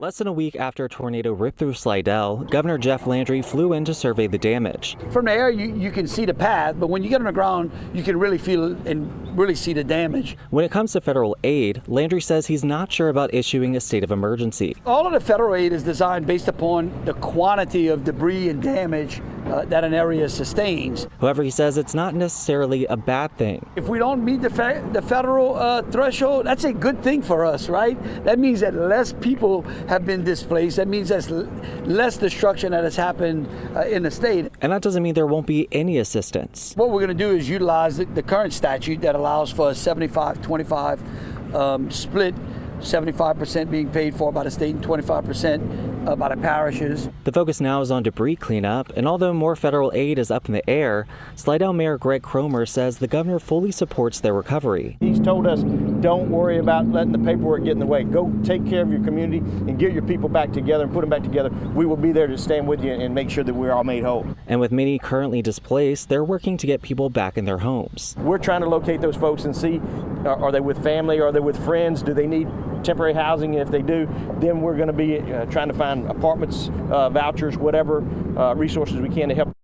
Less than a week after a tornado ripped through Slidell, Governor Jeff Landry flew in to survey the damage. From the air, you can see the path, but when you get on the ground, you can really feel and really see the damage. When it comes to federal aid, Landry says he's not sure about issuing a state of emergency. All of the federal aid is designed based upon the quantity of debris and damage that an area sustains. However, he says it's not necessarily a bad thing. If we don't meet the federal threshold, that's a good thing for us, right? That means that less people have been displaced. That means there's less destruction that has happened in the state. And that doesn't mean there won't be any assistance. What we're going to do is utilize the current statute that allows for a 75-25 split, 75% being paid for by the state and 25% by the parishes. The focus now is on debris cleanup, and although more federal aid is up in the air, Slidell Mayor Greg Cromer says the governor fully supports their recovery. He's told us, don't worry about letting the paperwork get in the way. Go take care of your community and get your people back together and put them back together. We will be there to stand with you and make sure that we're all made whole. And with many currently displaced, they're working to get people back in their homes. We're trying to locate those folks and see, are they with family, are they with friends, do they need temporary housing? If they do, then we're going to be trying to find apartments, vouchers, whatever resources we can to help.